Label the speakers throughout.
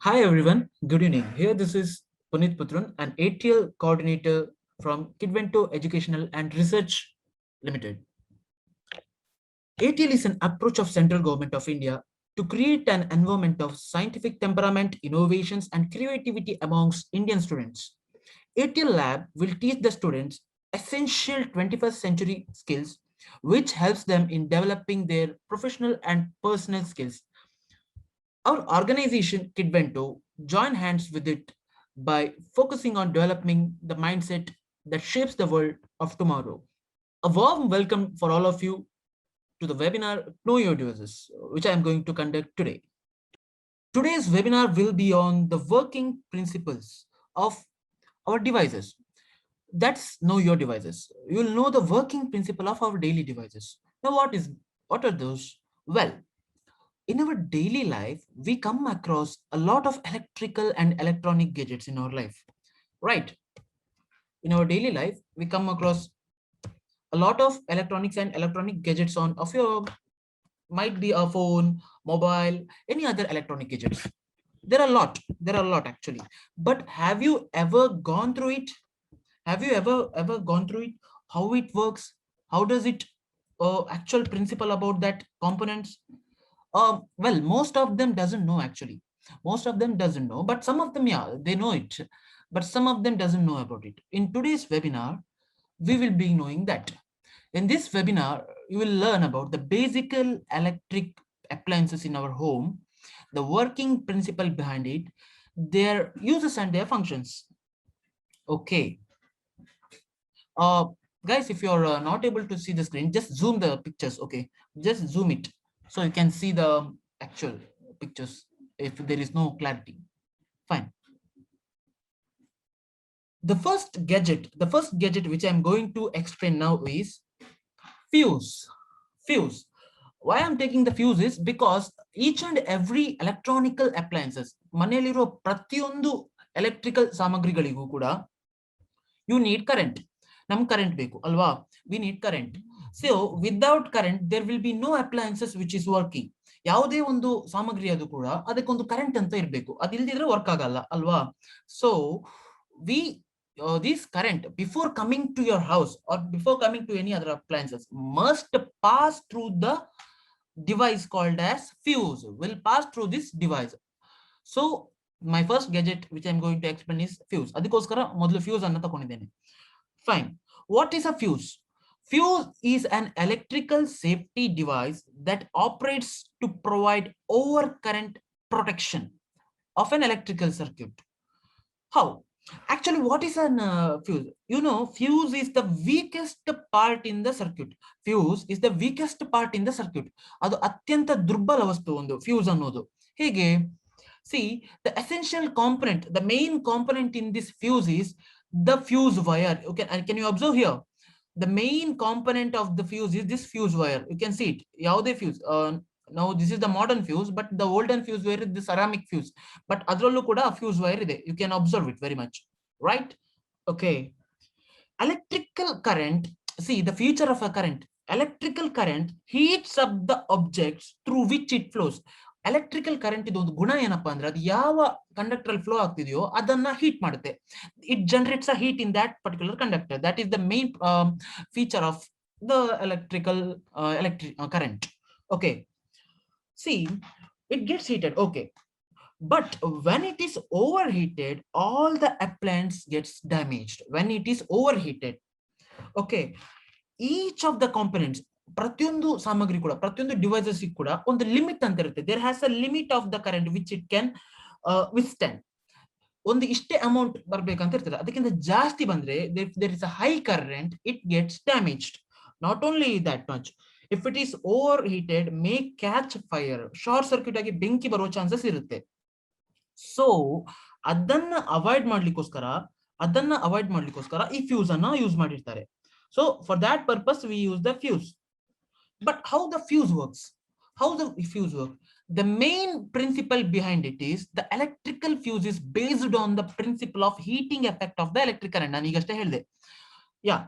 Speaker 1: Hi everyone, good evening. Here this is Punit Putran, an ATL coordinator from Kidvento Educational and Research Limited. ATL is an approach of central government of India to create an environment of scientific temperament, innovations and creativity amongst Indian students. ATL Lab will teach the students essential 21st century skills which helps them in developing their professional and personal skills. Our organization, Kidvento, join hands with it by focusing on developing the mindset that shapes the world of tomorrow. A warm welcome for all of you to the webinar Know Your Devices, which I am going to conduct today. Today's webinar will be on the working principles of our devices. That's Know Your Devices. You will know the working principle of our daily devices. Now, what are those? Well, in our daily life, we come across a lot of electrical and electronic gadgets in our life, right? In our daily life, we come across a lot of electronics and electronic gadgets on of your might be a phone, mobile, any other electronic gadgets. There are a lot actually. But have you ever gone through it? Have you ever gone through it? How it works? How does it actual principle about that components? Well, most of them doesn't know actually. Most of them doesn't know, but some of them, yeah, they know it. But some of them doesn't know about it. In today's webinar, we will be knowing that. In this webinar, you will learn about the basic electric appliances in our home, the working principle behind it, their uses and their functions. Okay. Uh, Guys, if you're not able to see the screen, just zoom the pictures. Okay, just zoom it so you can see the actual pictures if there is no clarity. Fine. The first gadget which I'm going to explain now is fuse. Fuse. Why I'm taking the fuse is because each and every electronical appliances ಮನೆಯಲ್ಲಿರೋ ಪ್ರತಿಯೊಂದು electrical ಸಾಮಗ್ರಿಗಳಿಗೂ ಕೂಡ you need current. ನಮ್ current ಬೇಕು ಅಲ್ವಾ? We need current. So without current there will be no appliances which is working. ಯಾವುದೇ ಒಂದು ಸಾಮಗ್ರಿ ಅದು ಕೂಡ ಅದಕ್ಕೊಂದು ಕರೆಂಟ್ ಅಂತ ಇರಬೇಕು. ಅದಿಲ್ಲದಿದ್ರೆ ವರ್ಕ್ ಆಗಲ್ಲ ಅಲ್ವಾ? So we this current before coming to your house or before coming to any other appliances must pass through the device called as fuse, will pass through this device. So my first gadget which I'm going to explain is fuse. ಅದಕ್ಕೋಸ್ಕರ ಮೊದಲು fuse ಅನ್ನು ತಗೊಂಡಿದ್ದೇನೆ. Fine. What is a fuse? Fuse is an electrical safety device that operates to provide overcurrent protection of an electrical circuit. How? Actually, what is an fuse? You know, fuse is the weakest part in the circuit. Fuse is the weakest part in the circuit. ಅದು ಅತ್ಯಂತ ದುರ್ಬಲ ವಸ್ತು ಒಂದು fuse ಅನ್ನೋದು. ಹೇಗೆ? See, the essential component, the main component in this fuse is the fuse wire. Okay, and can you observe here? The main component of the fuse is this fuse wire. You can see it. ಯಾವುದೇ fuse. Now this is the modern fuse, but the olden fuse wire is the ceramic fuse. But ಅದರಲ್ಲೂ ಕೂಡ fuse wire ಇದೆ. You can observe it very much, right? Okay. Electrical current. See the feature of a current. Electrical current heats up the objects through which it flows. Electrical current ಇದು ಒಂದು ಗುಣ ಏನಪ್ಪಾ ಅಂದ್ರೆ ಅದು ಯಾವ ಕಂಡಕ್ಟರ್ ಅಲ್ಲಿ flow ಆಗ್ತಿದೆಯೋ ಅದನ್ನ ಹೀಟ್ ಮಾಡುತ್ತೆ. It generates a heat in that particular conductor. That is the main feature of the electric current. Okay, see, it gets heated. Okay, but when it is overheated, all the appliance gets damaged. When it is overheated, okay, each of the components, ಪ್ರತಿಯೊಂದು ಸಾಮಗ್ರಿ ಕೂಡ ಪ್ರತಿಯೊಂದು devices ಕೂಡ ಒಂದು limit ಅಂತ ಇರುತ್ತೆ. There has a limit of the current which it can withstand. ಒಂದು ಇಷ್ಟೇ ಅಮೌಂಟ್ ಬರ್ಬೇಕಂತ ಇರ್ತದೆ. ಅದಕ್ಕಿಂತ ಜಾಸ್ತಿ ಬಂದ್ರೆ there is a high current, it gets damaged. Not only that much, if it is overheated may catch fire, short circuit ಆಗಿ ಬೆಂಕಿ ಬರುವ ಚಾನ್ಸಸ್ ಇರುತ್ತೆ. ಸೊ ಅದನ್ನ ಅವಾಯ್ಡ್ ಮಾಡ್ಲಿಕ್ಕೋಸ್ಕರ ಈ ಫ್ಯೂಸ್ ಅನ್ನ ಯೂಸ್ ಮಾಡಿರ್ತಾರೆ. So for that purpose we use the fuse. But how the fuse works? How the fuse works? The main principle behind it is the electrical fuse is based on the principle of heating effect of the electric current. ನಾನು ಈಗಷ್ಟೇ ಹೇಳಿದೆ. Yeah,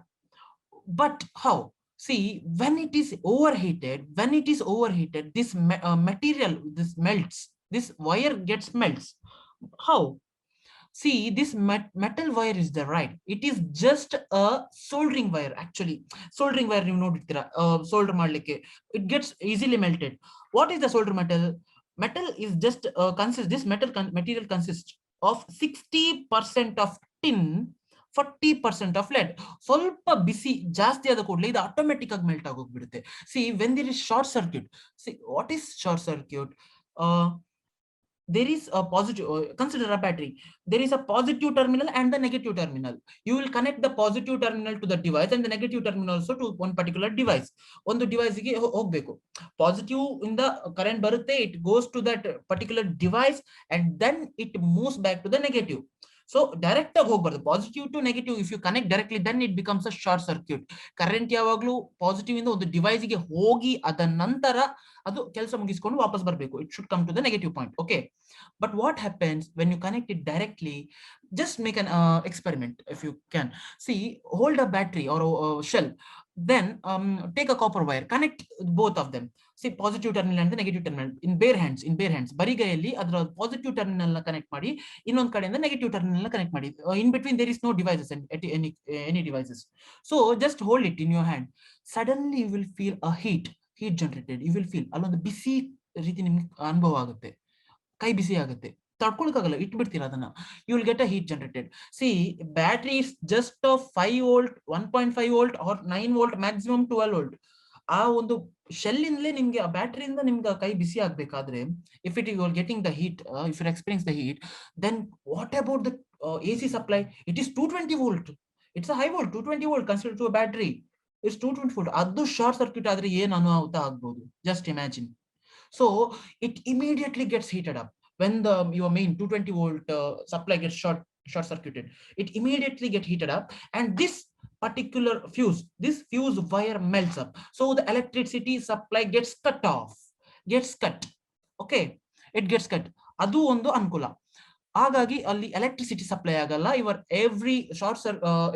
Speaker 1: but how? See, when it is overheated, this material, this melts, this wire gets melts. How? See, this metal wire is the right. It is just a soldering wire. Actually, soldering wire, you know, solder ಮಾಡ್ಲಿಕ್ಕೆ, it gets easily melted. What is the solder metal? Metal is just consists. This material consists of 60% of tin, 40% of lead. ಸ್ವಲ್ಪ ಬಿಸಿ ಜಾಸ್ತಿ ಆದ ಕೂಡಲೇ ಇದು automatic ಆಗಿ melt ಆಗೋಗ್ಬಿಡುತ್ತೆ. See when there is short circuit, see what is short circuit? There is a positive, consider a battery. There is a positive terminal and the negative terminal. You will connect the positive terminal to the device and the negative terminal also to one particular device. On the device ಗೆ ಹೋಗಬೇಕು. Positive in the current ಬರುತ್ತೆ, it goes to that particular device and then it moves back to the negative. So direct ಆಗಿ ಹೋಗಬಾರ್ದು, positive to negative. If you connect directly then it becomes a short circuit. Current ಯಾವಾಗಲೂ positive ಇಂದ ಒಂದು device ಗೆ ಹೋಗಿ ಅದ ನಂತರ ಅದು ಕೆಲಸ ಮುಗಿಸ್ಕೊಂಡು ವಾಪಸ್ ಬರಬೇಕು. It should come to the negative point. Okay, but what happens when you connect it directly? Just make an experiment if you can. See, hold a battery or a shell, then take a copper wire, connect both of them. See, positive terminal and the negative terminal in bare hands ಬರಿಗೈಯಲ್ಲಿ ಅದರ positive terminal ನ connect ಮಾಡಿ, ಇನ್ನೊಂದು ಕಡೆಯಿಂದ negative terminal ನ connect ಮಾಡಿ. in between there is no devices and any devices. So just hold it in your hand. Suddenly you will feel a heat generated. You will feel ಅಲ್ಲೊಂದು ಬಿಸಿ ರೀತಿ ನಿಮ್ಗೆ ಅನುಭವ ಆಗುತ್ತೆ, ಕೈ ಬಿಸಿ ಆಗುತ್ತೆ, ತಡ್ಕೊಳಕ್ಕಾಗಲ್ಲ, ಇಟ್ಬಿಡ್ತೀರಾ ಅದನ್ನ. You will get a heat generated. See, battery is just 5 volt, 1.5 volt or 9 volt, maximum 12 volt. ಆ ಒಂದು ಶೆಲ್ ಇಂದಲೇ ನಿಮ್ಗೆ, ಆ ಬ್ಯಾಟ್ರಿಯಿಂದ ನಿಮ್ಗೆ ಕೈ ಬಿಸಿ ಆಗ್ಬೇಕಾದ್ರೆ, if it you are getting the heat, if you experience the heat, then what about the AC supply? It is 220 volt. It's a high volt. 220 volt consider to a battery is 220 volt. ಅದು short circuit ಆದ್ರೆ ಏನ್ ಅನಾಹುತ ಆಗ್ಬೋದು, just imagine. So it immediately gets heated up when your main 220 volt supply gets short circuited. It immediately get heated up, and this particular this fuse wire melts up, so the electricity supply gets cut. Okay, it gets cut. adu ಒಂದು ಅನುಕೂಲ. ಹಾಗಾಗಿ ಅಲ್ಲಿ electricity supply ಆಗಲ್ಲ. Your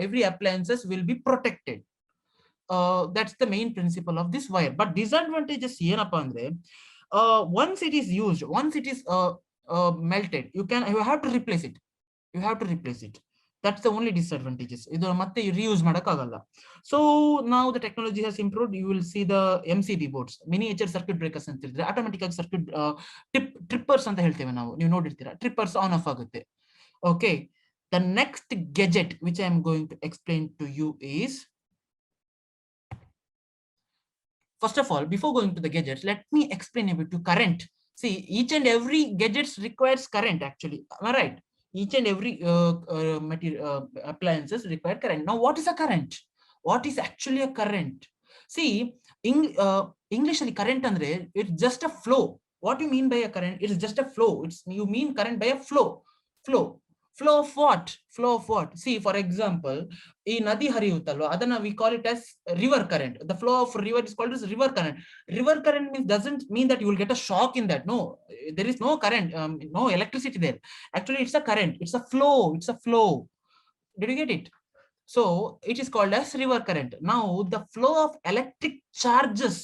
Speaker 1: every appliances will be protected. That's the main principle of this wire. But disadvantages ಏನಪ್ಪಾ ಅಂದ್ರೆ, once it is used, once it is melted, you have to replace it. That's the only disadvantages. idu matte reuse madakagalla. So now the technology has improved. You will see the MCB boards, miniature circuit breakers ಅಂತ ಹೇಳಿದ್ರೆ, automatic circuit trippers ಅಂತ ಹೇಳ್ತೇವೆ ನಾವು, ನೀವು ನೋಡಿರ್ತೀರಾ. trippers on off ಆಗುತ್ತೆ. Okay, the next gadget which I am going to explain to you is, first of all, before going to the gadgets, let me explain a bit to current. See, each and every gadgets requires current actually. Am I right? Each and every appliances require current. Now, what is a current? What is actually a current? See, English current andre, it's just a flow. What do you mean by a current? It's just a flow. You mean current by a flow. Flow of what? See, for example, ಈ ನದಿ ಹರಿಯುತ್ತಲ್ವಾ, ಅದನ್ನ we call it as river current. The flow of river is called as river current. River current doesn't mean that you will get a shock in that. No, there is no current, no electricity there. Actually, it's a current. It's a flow. Did you get it? So it is called as river current. Now the flow of electric charges,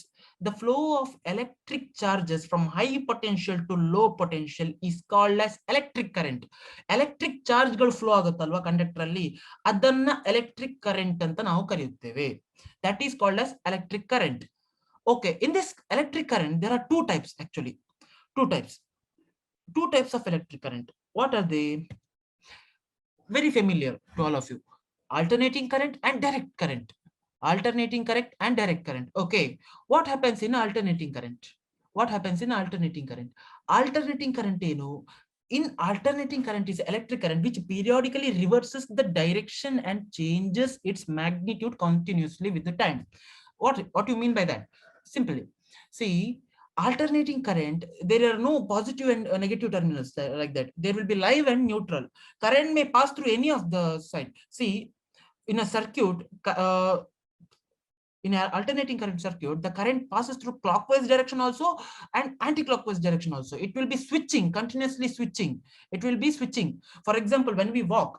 Speaker 1: from high potential to low potential is called as electric current. Electric charge ಗಳು flow ಆಗುತ್ತಲ್ವಾ conductor ಅಲ್ಲಿ, ಅದನ್ನ electric current ಅಂತ ನಾವು ಕರೆಯುತ್ತೇವೆ. That is called as electric current. Okay, in this electric current there are two types actually. Two types of electric current. What are they? Very familiar to all of you. Alternating current and direct current. Okay, what happens in alternating current? Alternating current ಏನು? In alternating current is electric current which periodically reverses the direction and changes its magnitude continuously with the time. What do you mean by that? Simply, see, alternating current, there are no positive and negative terminals like that. There will be live and neutral. Current may pass through any of the side. See, in a circuit, in an alternating current circuit, the current passes through clockwise direction also and anti-clockwise direction also. It will be continuously switching. For example, when we walk,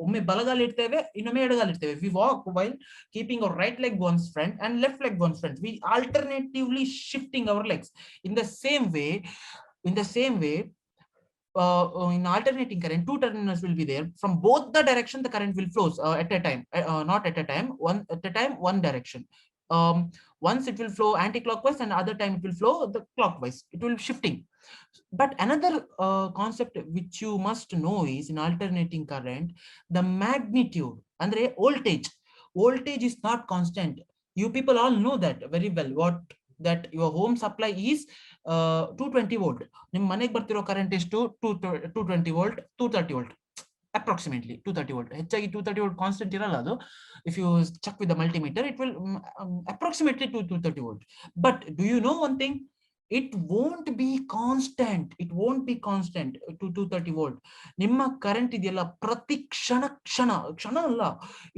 Speaker 1: ಒಮ್ಮೆ ಬಲಗಾಲ ಇಡ್ತೇವೆ, ಇನ್ನೊಮ್ಮೆ ಎಡಗಾಲ ಇಡ್ತೇವೆ. We walk while keeping our right leg one's front and left leg one's front. We alternatively shifting our legs. In the same way, in alternating current, two terminals will be there. From both the direction, the current will flows at a time, not at a time, one at a time, one direction. Once it will flow anti-clockwise, and other time it will flow the clockwise. It will shifting. But another concept which you must know is in alternating current, the magnitude andre voltage is not constant. You people all know that very well, what that your home supply is 220 volt. ನಿಮ್ಮ ಮನೆಗೆ ಬರ್ತಿರೋ current ಎಷ್ಟು 220 volt, 230 volt approximately 230 volt. ಹೆಚ್ಚಾಗಿ 230 volt constant ಇರಲ್ಲ ಅದು. If you check with the multimeter, it will approximately to 230 volt. But do you know one thing? It won't be constant. It won't be constant to 230 volt. ನಿಮ್ಮ current ಇದೆಯಲ್ಲ ಪ್ರತಿ ಕ್ಷಣ ಅಲ್ಲ,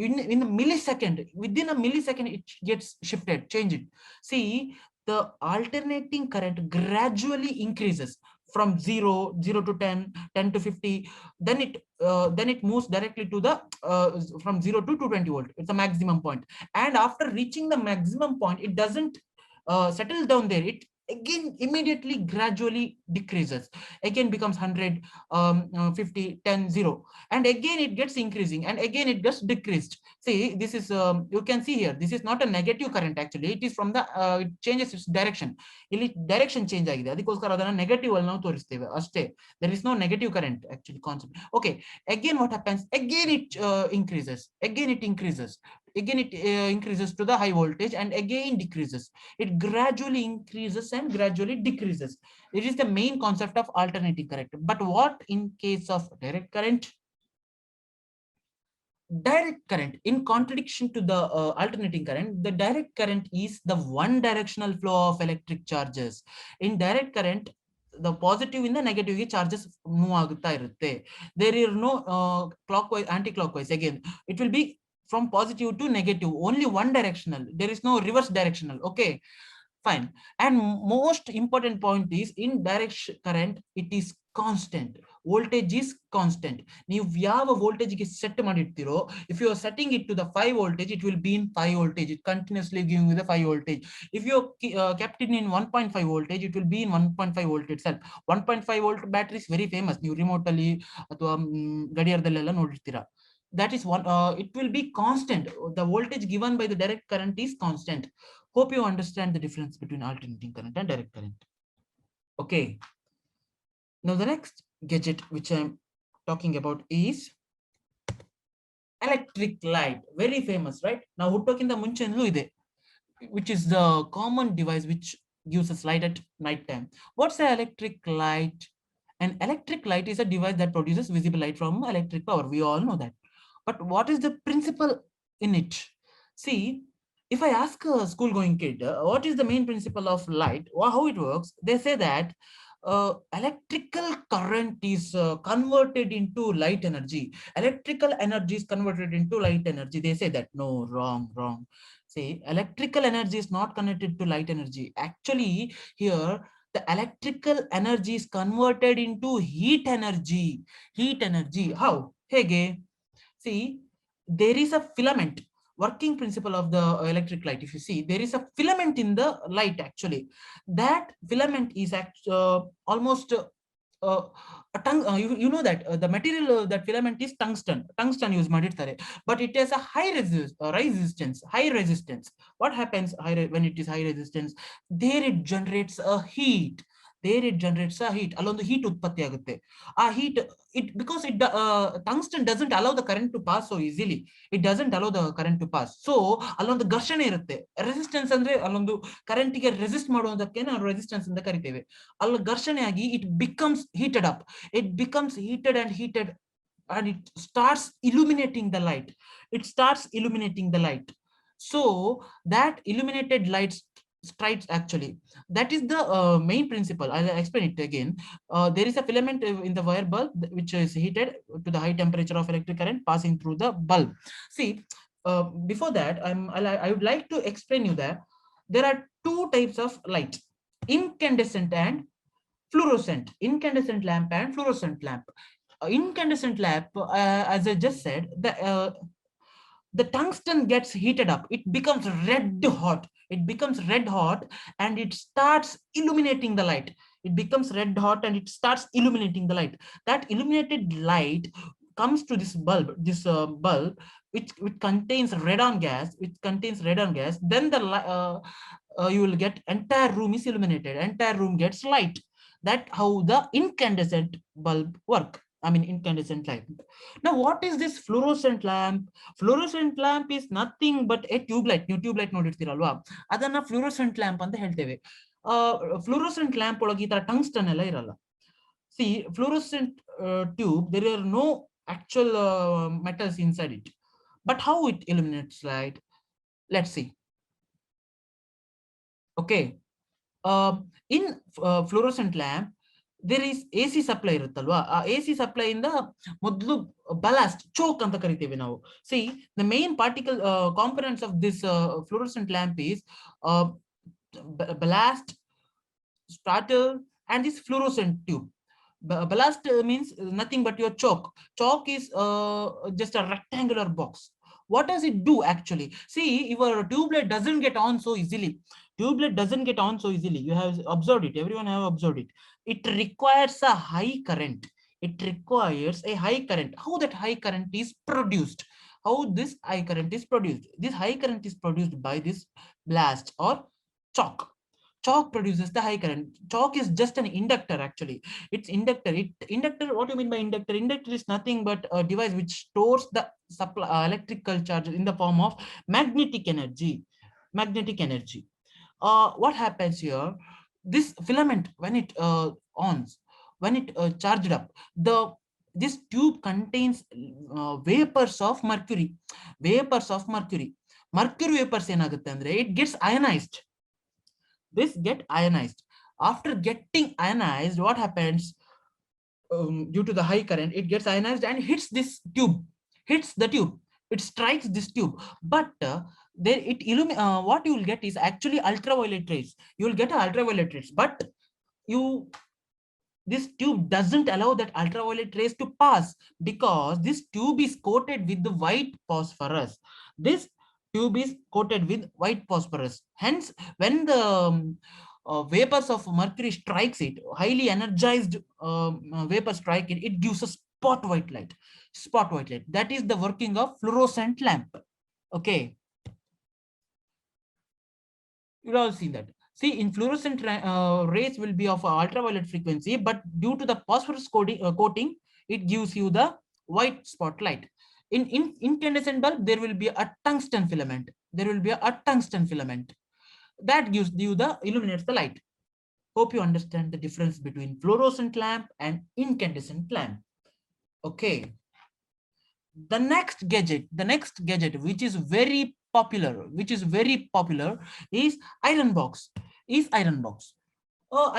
Speaker 1: in a millisecond, within a millisecond it gets shifted, change it. See, the alternating current gradually increases from 0 to 10 to 50. Then it moves directly to the from 0 to 220 volt. It's a maximum point, and after reaching the maximum point, it doesn't settle down there. It again immediately gradually decreases, again becomes 100, 50, 10, 0, and again it gets increasing, and again it gets decreased. See, this is you can see here, this is not a negative current. Actually, it is from the it changes its direction. ಇಲ್ಲಿ direction change ಆಗಿದೆ, ಅದಕ್ಕೋಸ್ಕರ ಅದನ್ನ negative ಅಲ್ಲಿ ನಾವು ತೋರಿಸ್ತೇವೆ ಅಷ್ಟೇ. There is no negative current actually concept. Okay, again what happens? Again it increases, again it increases, again it increases to the high voltage, and again decreases. It gradually increases and gradually decreases. It is the main concept of alternating current. But what in case of direct current? Direct current, in contradiction to the alternating current, the direct current is the one directional flow of electric charges. In direct current, the positive in the negative charges move agutta irutte. There is no clockwise anti-clockwise. Again, it will be from positive to negative, only one directional. There is no reverse directional. Okay, fine. And most important point is, in direct current it is constant. Voltage is constant. ನೀವು ಯಾವ voltage ಗೆ set ಮಾಡಿರ್ತೀರೋ, if you are setting it to the 5 voltage, it will be in 5 voltage. It continuously giving you the 5 voltage. If you kept it in 1.5 voltage, it will be in 1.5 volt itself. 1.5 volt battery is very famous. ನೀವು remote ಅಲ್ಲಿ ಅಥವಾ ಗಡಿಯಾರದಲ್ಲೆಲ್ಲ ನೋಡಿರ್ತೀರಾ. That is one, it will be constant. The voltage given by the direct current is constant. Hope you understand the difference between alternating current and direct current. Okay, now the next gadget which I'm talking about is electric light. Very famous, right? Now ಹುಟ್ಟೋಕ್ಕಿಂತ ಮುಂಚೆನೂ ಇದೆ, which is the common device which gives us light at night time. What's the electric light? An electric light is a device that produces visible light from electric power. We all know that. But what is the principle in it? See, if I ask a school going kid, what is the main principle of light, or how it works, they say that electrical current is converted into light energy. Electrical energy is converted into light energy. They say that. No, wrong. See, electrical energy is not connected to light energy. Actually, here the electrical energy is converted into heat energy. How? Hege. See, there is a filament. Working principle of the electric light, if you see, there is a filament in the light. Actually, that filament is almost you know that the material that filament is tungsten use ಮಾಡಿರ್ತಾರೆ, but it has a high resistance. What happens when it is high resistance? There it generates a heat. ಅಲ್ಲೊಂದು heat ಉತ್ಪತ್ತಿ ಆಗುತ್ತೆ. ಆ heat, because tungsten doesn't allow the current to pass so easily. It doesn't allow the current to pass. So ಅಲ್ಲೊಂದು ಘರ್ಷಣೆ ಇರುತ್ತೆ. Resistance ಅಂದ್ರೆ ಅಲ್ಲೊಂದು current ಗೆ ರೆಸಿಸ್ಟ್ ಮಾಡುವುದಕ್ಕೆ ನಾವು ರೆಸಿಸ್ಟೆನ್ಸ್ ಅಂತ ಕರಿತೇವೆ. ಅಲ್ಲಿ ಘರ್ಷಣೆ ಆಗಿ it becomes heated up. It becomes heated, and it starts illuminating the light. So that illuminated light strikes, actually, that is the main principle. I'll explain it again. There is a filament in the wire bulb which is heated to the high temperature of electric current passing through the bulb. See, before that, I would like to explain you that there are two types of light: incandescent and fluorescent. Incandescent lamp and fluorescent lamp. Incandescent lamp, as I just said, the tungsten gets heated up. It becomes red hot, and it starts illuminating the light. it becomes red hot and it starts illuminating the light. That illuminated light comes to this bulb, which contains radon gas, then you will get entire room is illuminated, entire room gets light. That how the incandescent bulb work. I mean incandescent light. Now what is this fluorescent lamp? Fluorescent lamp is nothing but a tube light. New tube light ನೋಡಿರ್ತೀರಲ್ವಾ, ಅದನ್ನ fluorescent lamp ಅಂತ ಹೇಳ್ತೇವೆ. Fluorescent lamp ಒಳಗೆ ಈ ತರ tungsten ಎಲ್ಲ ಇರಲ್ಲ. See, fluorescent tube, there are no actual metals inside it. But how it illuminates light? Let's see. Okay. In fluorescent lamp, there is AC supply ಇರುತ್ತಲ್ವಾ, ಆ AC supply ಇಂದ ಮೊದಲು ballast choke ಅಂತ ಕರಿತೇವೆ ನಾವು. See, the main particle components of this fluorescent lamp is ballast, starter, and this fluorescent tube. Ballast means nothing but your choke. Choke is just a rectangular box. What does it do actually? See, your tube light doesn't get on so easily. Tube light doesn't get on so easily. You have observed it. Everyone have observed it. It requires a high current. It requires a high current. How that high current is produced? How this high current is produced? This high current is produced by this blast or choke. Chalk produces the high current. Chalk is just an inductor actually. It's inductor. Inductor, what do you mean by inductor? Inductor is nothing but a device which stores the supply electrical charge in the form of magnetic energy. Magnetic energy. What happens here? This filament, when it ons, when it charged up, this tube contains vapors of mercury. Vapors of mercury. Mercury vapors enagutte andre it gets ionized. This get ionized. After getting ionized, what happens? Due to the high current, it gets ionized and hits this tube, hits the tube, it strikes this tube. But there it what you will get is actually ultraviolet rays. You will get ultraviolet rays, but this tube doesn't allow that ultraviolet rays to pass because this tube is coated with the white phosphorus. This tube is coated with white phosphorus. Hence, when the vapors of mercury strikes it, highly energized vapor strike it, it gives a spot white light. Spot white light. That is the working of fluorescent lamp. Okay. You've all seen that. See, in fluorescent rays will be of ultraviolet frequency, but due to the phosphorus coating, it gives you the white spotlight. In incandescent bulb, there will be a tungsten filament. There will be a tungsten filament that gives you illuminates the light. Hope you understand the difference between fluorescent lamp and incandescent lamp. Okay. The next gadget, which is very popular, is iron box. Iron box.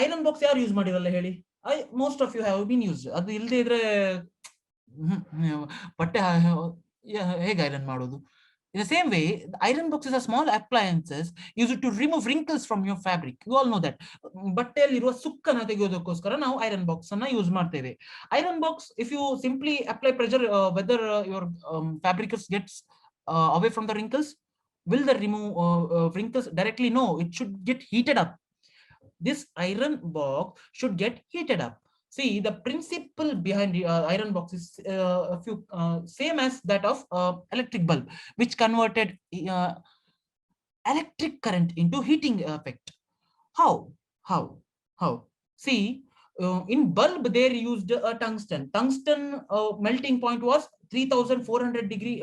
Speaker 1: Iron box yaar use ಮಾಡಿರಲ್ಲ ಹೇಳಿ? Most of you have been used. ಅದು ಇಲ್ಲದೆ ಇದ್ರೆ ಬಟ್ಟೆ ಹೇಗೆ iron ಮಾಡೋದು? In the same way, the iron box is a small appliances used to remove wrinkles from your fabric. You all know that. ಬಟ್ಟೆಯಲ್ಲಿರುವ ಸುಕ್ಕನ್ನು ತೆಗೆಯೋದಕ್ಕೋಸ್ಕರ ನಾವು iron box ಅನ್ನು use ಮಾಡ್ತೇವೆ. Iron box, if you simply apply pressure, whether your fabric gets away from the wrinkles, will the remove wrinkles directly? No, it should get heated up. This iron box should get heated up. See, the principle behind the iron box is same as that of electric bulb, which converted electric current into heating effect. How? See, in bulb they used a tungsten. Tungsten melting point was 3400 degree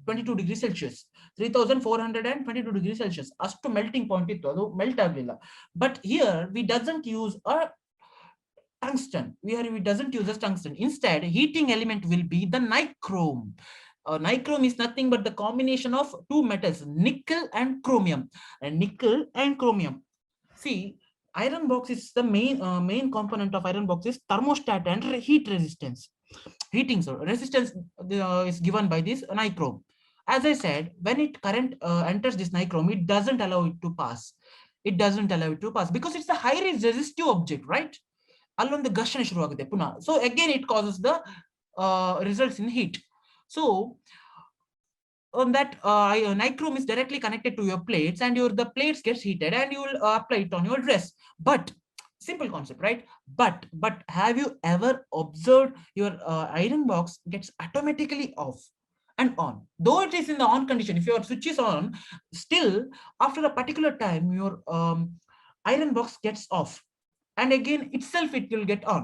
Speaker 1: 22 degrees Celsius. 3422 degrees Celsius. Astu melting point ittu adu melt agilla. But here we doesn't use a tungsten. We doesn't use a tungsten. Instead, heating element will be the nichrome. Nichrome is nothing but the combination of two metals, nickel and chromium. See, iron box is the main component of iron box is thermostat and heat resistance. Resistance is given by this nichrome. As I said, when it current enters this nichrome, it doesn't allow it to pass. Because it's a high resistive object, right? ಅಲ್ಲೊಂದು ಘರ್ಷಣೆ ಶುರುವಾಗುತ್ತೆ ಪುನಃ. So again it causes the results in heat. So on that nichrome is directly connected to your plates and the plates gets heated and you will apply it on your dress. But Simple concept, right? But have you ever observed your iron box gets automatically off and on, though it is in the on condition? If your switch is on, still after a particular time your iron box gets off, and again itself it will get on.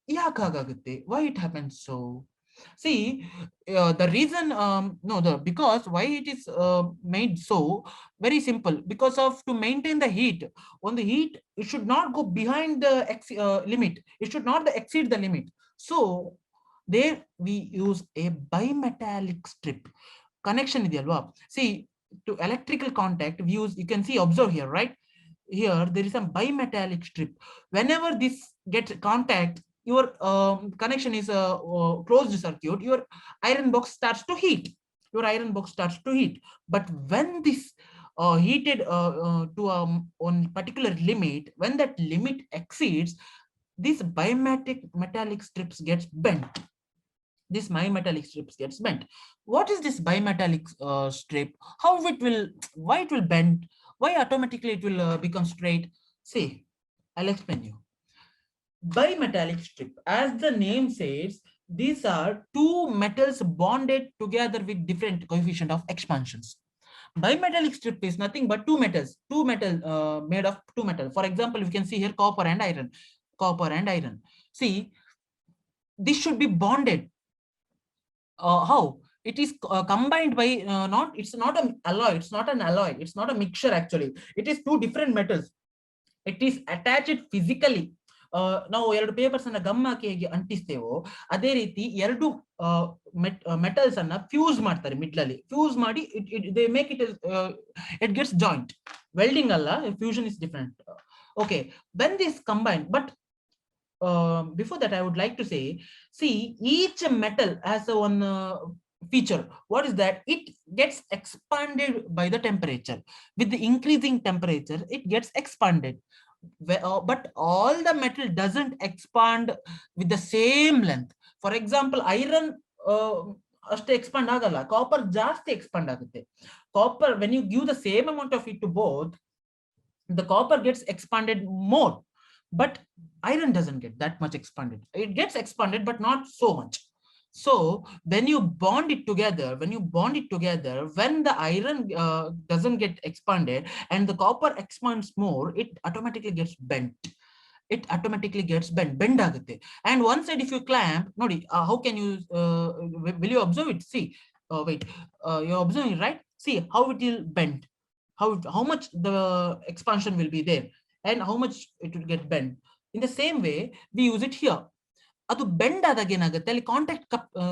Speaker 1: Why it happens so? See, the reason, no, the because why it is made so, very simple. Because of to maintain the heat. On the heat, it should not go behind the limit. It should not exceed the limit. So there we use a bimetallic strip connection. See, to electrical contact, we use, you can see, observe here, right? Here there is a bimetallic strip. Whenever this gets contact, your connection is a closed circuit, your iron box starts to heat. But when this heated to on particular limit, when that limit exceeds, this bimetallic strips gets bent. What is this bimetallic strip? How it will, why it will bend? Why automatically it will become straight? See, I'll explain you. Bimetallic strip, as the name says, these are two metals bonded together with different coefficient of expansions. Bimetallic strip is nothing but two metals made of two metal. For example, you can see here copper and iron. See, this should be bonded. How it is combined by not, it's not an alloy, it's not a mixture. Actually, it is two different metals. It is attached physically. ನಾವು ಎರಡು papers ಅನ್ನ gum ಹಾಕಿ ಹೇಗೆ ಅಂಟಿಸ್ತೇವೋ ಅದೇ ರೀತಿ ಎರಡು metals ಅನ್ನ fuse ಮಾಡ್ತಾರೆ, middle ಅಲ್ಲಿ ಫ್ಯೂಸ್ ಮಾಡಿ they make it it gets joint. Welding ಅಲ್ಲ, fusion is different. Okay, when this combined, but before that I would like to say, see, each metal has a one feature. What is that? It gets expanded by the temperature. With the increasing temperature, it gets expanded. But all the metal doesn't expand with the same length. For example, iron ಅಷ್ಟೇ expand ಆಗಲ್ಲ, copper ಜಾಸ್ತಿ expand ಆಗುತ್ತೆ. Copper, when you give the same amount of heat to both, the copper gets expanded more, but iron doesn't get that much expanded. It gets expanded but not so much. So when you bond it together, when the iron doesn't get expanded and the copper expands more, it automatically gets bent. Bend ಆಗುತ್ತೆ. And one side if you clamp, ನೋಡಿ, how can you will you observe it? See, wait, you're observing, right? See how it will bend, how much the expansion will be there and how much it will get bent. In the same way we use it here. ಅದು bend ಆದಾಗ ಏನಾಗುತ್ತೆ, ಅಲ್ಲಿ contact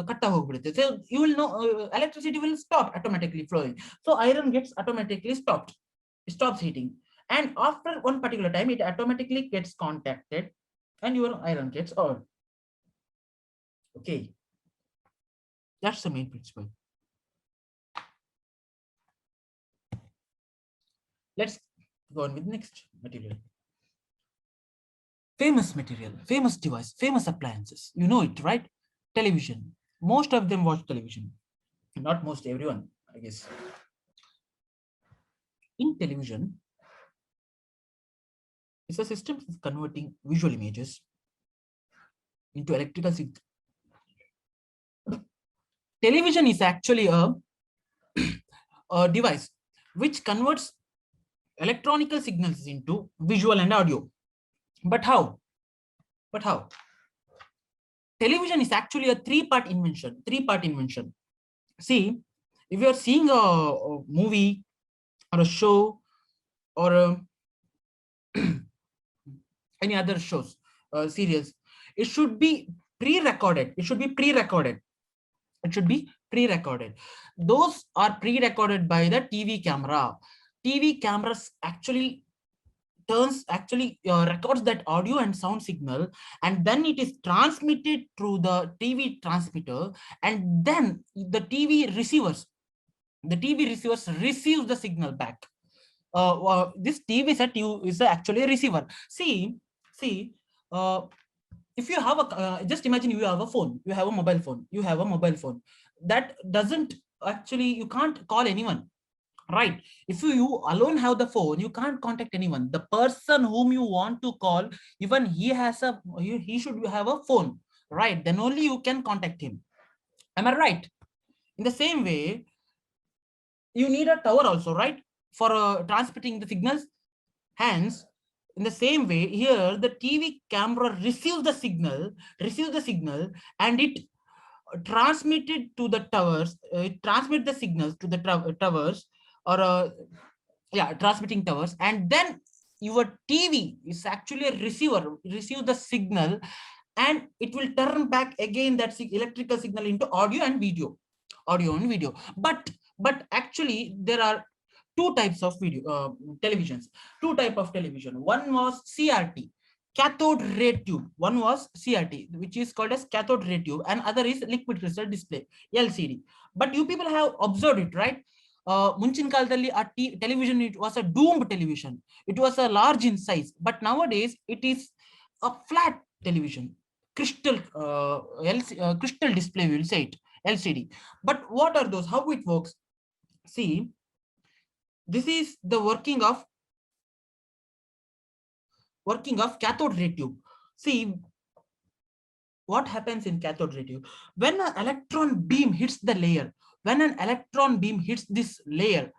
Speaker 1: ಕಟ್ಟ ಹೋಗ್ಬಿಡುತ್ತೆ. So you will no electricity will stop automatically flowing. So iron gets automatically stops heating, and after one particular time it automatically gets contacted and your iron gets on. Okay, that's the main principle. Let's go on with next material. Famous material, famous device, famous appliances. You know it, right? Television. Most of them watch television. Not most, everyone, I guess. In television, it's a system of converting visual images into electrical signals. Television is actually a device which converts electronical signals into visual and audio. But how? Television is actually a three-part invention. See, if you are seeing a movie or a show or any other shows, series, it should be pre-recorded. Those are pre-recorded by the TV camera. TV cameras actually records that audio and sound signal, and then it is transmitted through the TV transmitter, and then the TV receivers receives the signal back. This TV set is actually a receiver. See, if you have a just imagine you have a phone, you have a mobile phone that doesn't actually, you can't call anyone, right? If you alone have the phone, you can't contact anyone. The person whom you want to call, even he should have a phone, right? Then only you can contact him. Am I right? In the same way, you need a tower also, right, for transmitting the signals. Hence, in the same way, here the TV camera receives the signal, and it transmitted to the towers. It transmit the signals to the towers, or yeah, transmitting towers, and then your TV is actually a receiver, receive the signal, and it will turn back again that electrical signal into audio and video, but actually there are two types of video televisions, two type of television. One was CRT, cathode ray tube. One was CRT, which is called as cathode ray tube, and other is liquid crystal display, LCD. But you people have observed it, right? ಮುಂಚಿನ ಕಾಲದಲ್ಲಿ ಆ television, it was a doomed television. It was a large in size, but nowadays it is a flat television, crystal crystal display, we will say it, LCD. But what are those? How it works? See, this is the working of cathode ray tube. See what happens in cathode ray tube. When an electron beam hits the layer, this layer,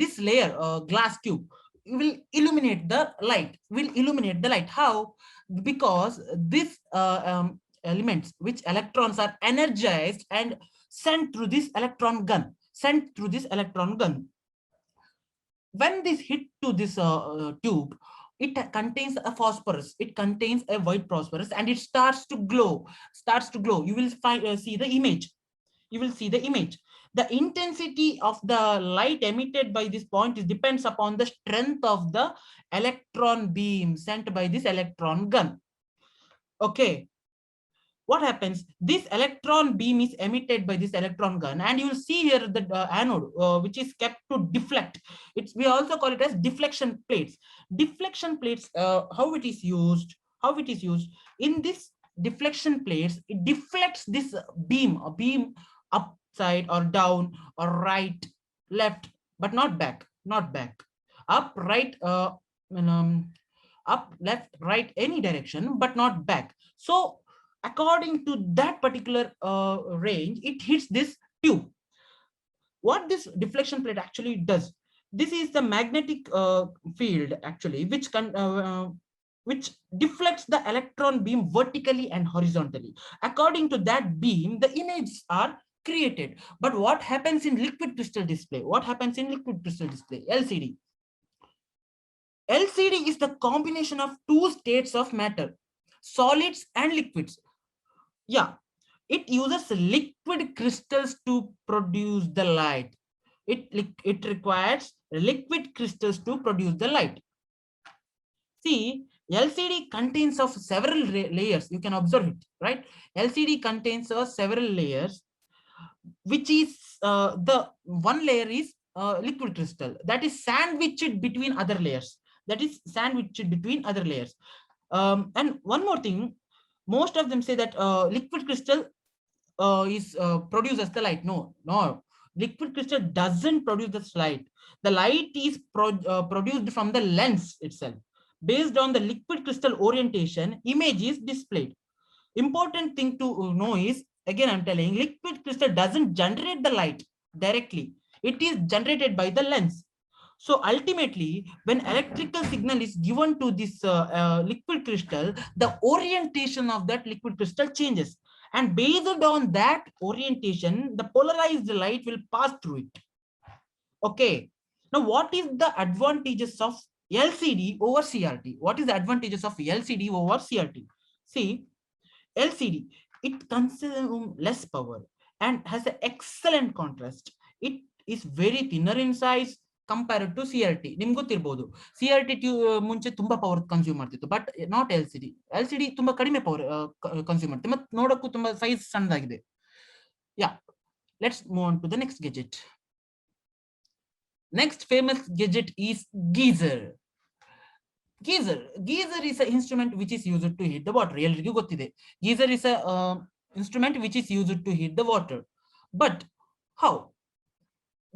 Speaker 1: this layer, glass tube, will illuminate the light. How? Because this elements, which electrons are energized and sent through this electron gun. When this hit to this tube, it contains a phosphorus, it contains a white phosphorus, and it starts to glow. You will see the image. The intensity of the light emitted by this point depends upon the strength of the electron beam sent by this electron gun. Okay, what happens? This electron beam is emitted by this electron gun, and you will see here the anode, which is kept to deflect. We also call it as deflection plates. How it is used? In this deflection plates, it deflects this beam, upside or down or right, left, but not back. Up, right, up, left, right, any direction, but not back. So according to that particular range, it hits this tube. What this deflection plate actually does, this is the magnetic field actually, which deflects the electron beam vertically and horizontally. According to that beam, the images are created. But what happens in liquid crystal display? LCD. LCD is the combination of two states of matter, solids and liquids. Yeah, it uses liquid crystals to produce the light. It requires liquid crystals to produce the light. See, LCD contains of several layers. You can observe it, right? LCD contains several layers, which is the one layer is liquid crystal that is sandwiched between other layers. And one more thing, most of them say that liquid crystal produces the light. No, liquid crystal doesn't produce the light. The light is produced from the lens itself. Based on the liquid crystal orientation, image is displayed. Important thing to know is, again I'm telling, liquid crystal doesn't generate the light directly. It is generated by the lens. So ultimately, when electrical signal is given to this liquid crystal, the orientation of that liquid crystal changes, and based on that orientation, the polarized light will pass through it. Okay, now what is the advantages of LCD over CRT? See, LCD, it consumes less power and has an excellent contrast. It is very thinner in size compared to CRT. ನಿಮ್ಗೆ ಗೊತ್ತಿರಬಹುದು, CRT ಮುಂಚೆ ತುಂಬಾ power consume ಮಾಡ್ತಿತ್ತು, but not LCD ತುಂಬಾ ಕಡಿಮೆ power consume ಮಾಡುತ್ತೆ, ಮತ್ತೆ ನೋಡಕ್ಕೂ ತುಂಬಾ size ಸಣ್ಣದಾಗಿದೆ. Yeah, let's move on to the next gadget. Next famous gadget is geyser. Geyser is an instrument which is used to heat the water. ಎಲ್ಲರಿಗೂ ಗೊತ್ತಿದೆ, geyser is a instrument which is used to heat the water. But how?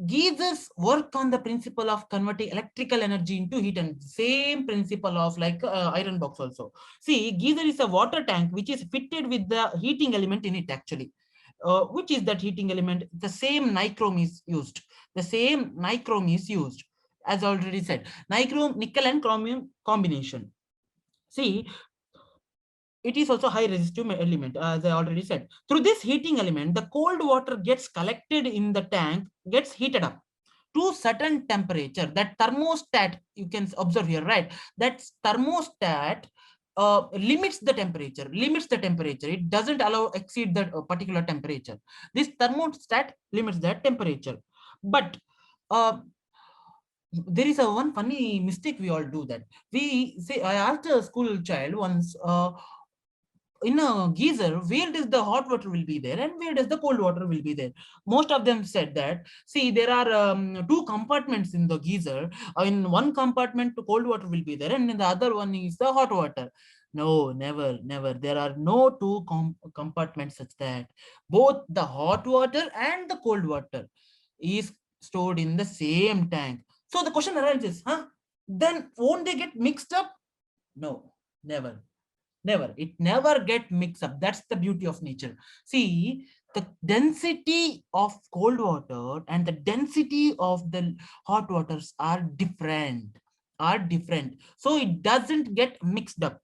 Speaker 1: geysers work on the principle of converting electrical energy into heat, and same principle of like iron box also. See, geyser is a water tank which is fitted with the heating element in it actually. Which is that heating element? The same nichrome is used. The same nichrome is used, as already said. Nichrome, nickel and chromium combination. See, it is also high resistive element, as I already said. Through this heating element, the cold water gets collected in the tank, gets heated up to certain temperature. That thermostat, you can observe here, right? That thermostat limits the temperature, It doesn't allow exceed that particular temperature. This thermostat limits that temperature. But uh, there is a one funny mistake we all do, that we say, I asked a school child once, in a geyser, where does the hot water will be there and where does the cold water will be there? Most of them said that, see, there are two compartments in the geyser. In one compartment, the cold water will be there, and in the other one is the hot water. No, never, never. There are no two compartments such that. Both the hot water and the cold water is stored in the same tank. So the question arises, huh? Then won't they get mixed up? No, never. Never. It never get mixed up. That's the beauty of nature. See, the density of cold water and the density of the hot waters are different. So it doesn't get mixed up.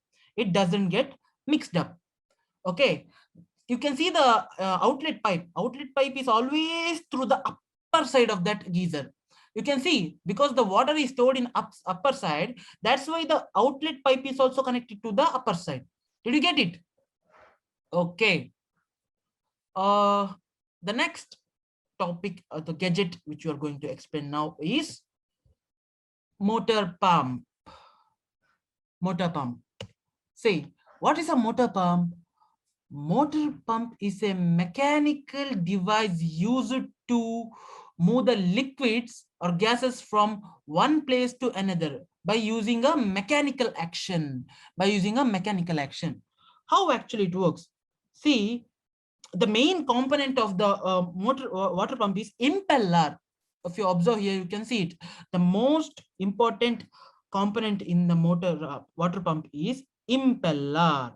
Speaker 1: Okay. You can see the outlet pipe. Outlet pipe is always through the upper side of that geyser. You can see, because the water is stored in upper side, that's why the outlet pipe is also connected to the upper side. Did you get it? Okay. The next topic, the gadget which you are going to explain now is motor pump. Motor pump. See, what is a motor pump? Motor pump is a mechanical device used to move the liquids or gases from one place to another by using a mechanical action. How actually it works? See, the main component of the water pump is impeller. If you observe here, you can see it. The most important component in the motor water pump is impeller.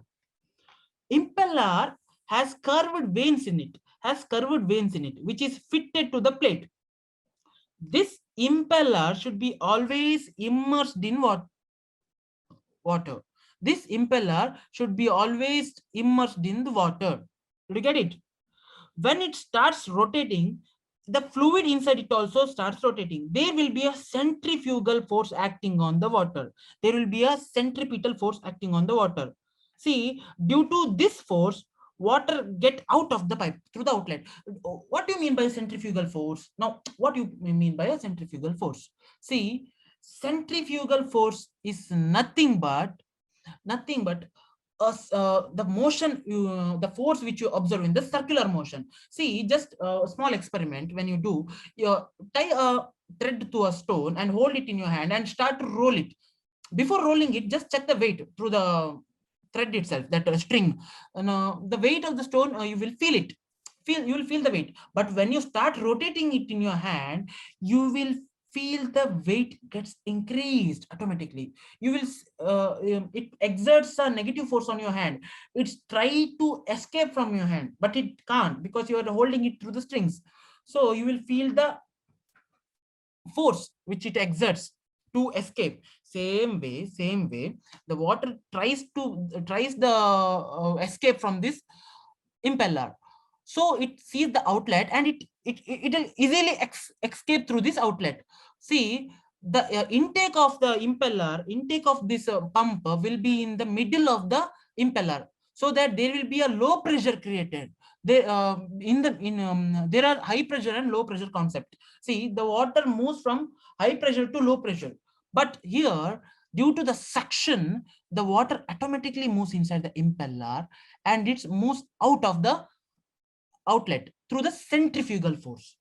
Speaker 1: Impeller has curved veins in it, which is fitted to the plate. This impeller should be always immersed in water. This impeller should be always immersed in the water. Did you get it? When it starts rotating, the fluid inside it also starts rotating. There will be a centrifugal force acting on the water. There will be a centripetal force acting on the water. See, due to this force, water get out of the pipe through the outlet. What do you mean by centrifugal force? Now, what do you mean by a centrifugal force? See, centrifugal force is nothing but the motion, the force which you observe in the circular motion. See, just a small experiment. When you do, you tie a thread to a stone and hold it in your hand and start to roll it. Before rolling it, just check the weight through the thread itself, that string, and the weight of the stone, you will feel it. You will feel the weight. But when you start rotating it in your hand, you will feel the weight gets increased automatically. You will it exerts a negative force on your hand. It's try to escape from your hand, but it can't, because you are holding it through the strings. So you will feel the force which it exerts to escape. Same way, the water tries the escape from this impeller. So it sees the outlet and it will easily escape through this outlet. See, the intake of the impeller, intake of this pump will be in the middle of the impeller, so that there will be a low pressure created. There there are high pressure and low pressure concept. See, the water moves from high pressure to low pressure, but here, due to the suction, the water automatically moves inside the impeller and it moves out of the outlet through the centrifugal force.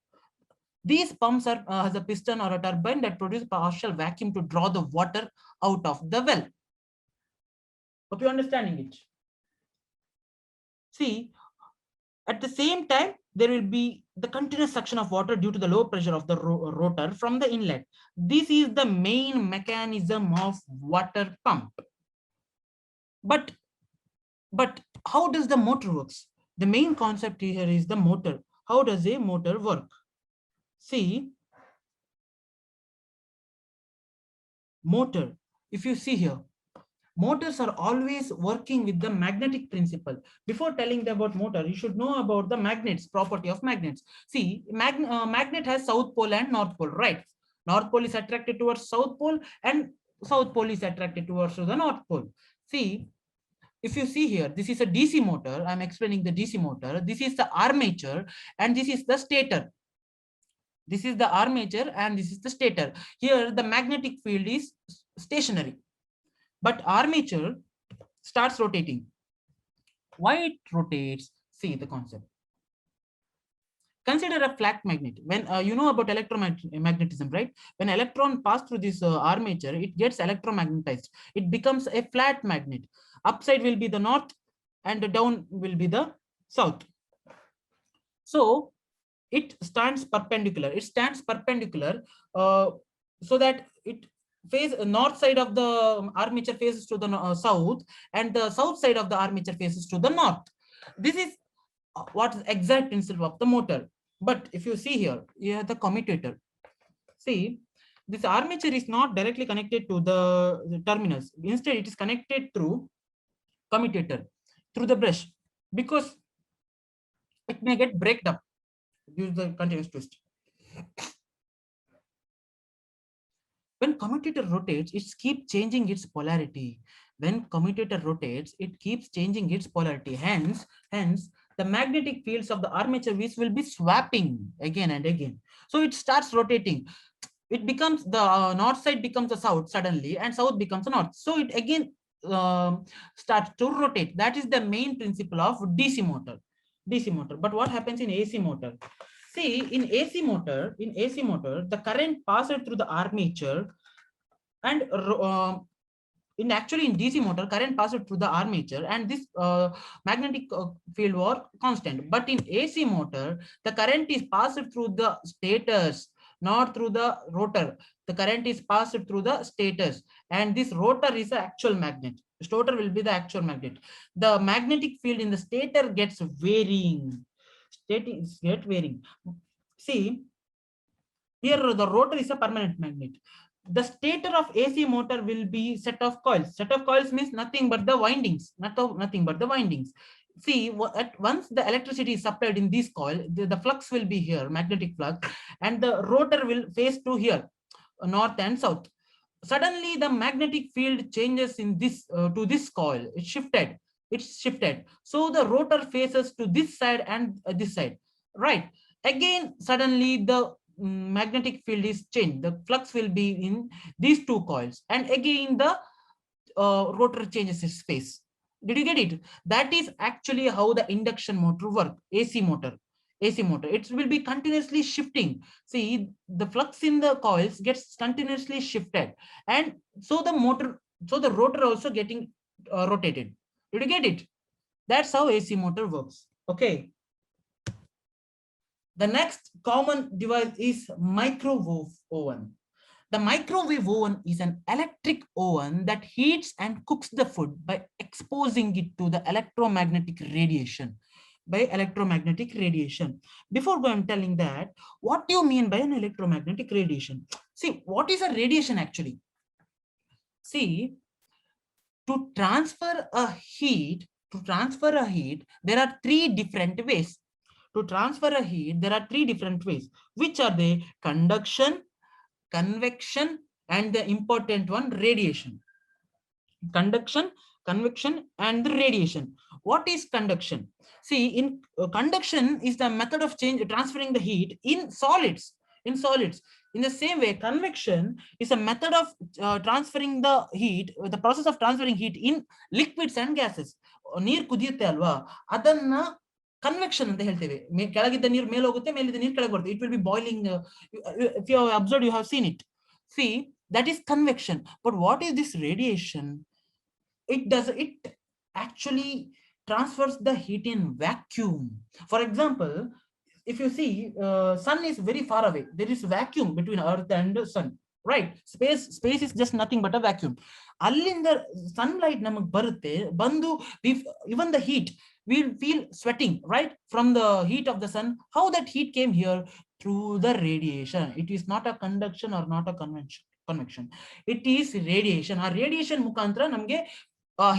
Speaker 1: These pumps are has a piston or a turbine that produce partial vacuum to draw the water out of the well. Hope you're understanding it. See, at the same time, there will be the continuous suction of water due to the low pressure of the rotor from the inlet. This is the main mechanism of water pump. But how does the motor works? The main concept here is the motor. How does a motor work? See, motor, if you see here, motors are always working with the magnetic principle. Before telling them about motor, you should know about the magnets, property of magnets. See, magnet has south pole and north pole, right? North pole is attracted towards south pole and south pole is attracted towards the north pole. See, if you see here, this is a DC motor. I'm explaining the DC motor. This is the armature and this is the stator. This is the armature and this is the stator. Here, the magnetic field is stationary, but armature starts rotating. Why it rotates? See the concept. Consider a flat magnet. When you know about electromagnetism, right? When electron pass through this armature, it gets electromagnetized. It becomes a flat magnet. Upside will be the north and down will be the south. So it stands perpendicular. It stands perpendicular so that it north side of the armature faces to the south and the south side of the armature faces to the north. This is what is exact principle of the motor. But if you see here, you have the commutator. See, this armature is not directly connected to the terminals. Instead, it is connected through commutator, through the brush, because it may get breaked up due to the continuous twist. When commutator rotates, it keeps changing its polarity. When commutator rotates, it keeps changing its polarity. Hence, the magnetic fields of the armature wheels will be swapping again and again. So it starts rotating. It becomes the north side becomes the south suddenly, and south becomes the north. So it again starts to rotate. That is the main principle of DC motor. DC motor. But what happens in AC motor? See, in AC motor, the current passes through the armature, and in DC motor, current passes through the armature, and this magnetic field was constant. But in AC motor, the current is passed through the stators, not through the rotor. The current is passed through the stators, and this rotor is the actual magnet. Stator will be the actual magnet. The magnetic field in the stator gets varying. See, here the rotor is a permanent magnet. The stator of AC motor will be set of coils. Set of coils means nothing but the windings, nothing but the windings. See, once the electricity is supplied in this coil, the flux will be here, magnetic flux, and the rotor will face to here, north and south. Suddenly, the magnetic field changes in this to this coil. It's shifted. So the rotor faces to this side and this side, right? Again, suddenly the magnetic field is changed. The flux will be in these two coils, and again the rotor changes its phase. Did you get it? That is actually how the induction motor works. AC motor, it will be continuously shifting. See, the flux in the coils gets continuously shifted, and so the rotor also getting rotated. Did you get it? That's how AC motor works. Okay. The next common device is microwave oven. The microwave oven is an electric oven that heats and cooks the food by exposing it to the electromagnetic radiation. Before I'm telling that, what do you mean by an electromagnetic radiation? See, what is a radiation actually? See, to transfer a heat, there are three different ways. To transfer a heat, there are three different ways. Which are they? Conduction, convection, and the important one, radiation. Conduction, convection, and the radiation. What is conduction? See, in conduction is the method of transferring the heat in solids. In the same way, convection is a method of transferring the heat, the process of transferring heat in liquids and gases. ನೀರು ಕುದಿಯುತ್ತೆ ಅಲ್ವಾ, ಅದನ್ನ convection ಅಂತ ಹೇಳ್ತೇವೆ. ಕೆಳಗಿದ್ದ ನೀರು ಮೇಲೆ ಹೋಗುತ್ತೆ, ಮೇಲಿದ್ದ ನೀರು ಕೆಳಗೆ ಬರುತ್ತೆ. It will be boiling. If you have observed, you have seen it. See, that is convection. But what is this radiation? It actually transfers the heat in vacuum. For example, if you see, sun is very far away. There is vacuum between earth and sun, right? Space is just nothing but a vacuum. Allinda sunlight namak barutte bandu, even the heat, we feel sweating, right, from the heat of the sun. How that heat came here? Through the radiation. It is not a conduction or not a convection. It is radiation. Our radiation mukantra namge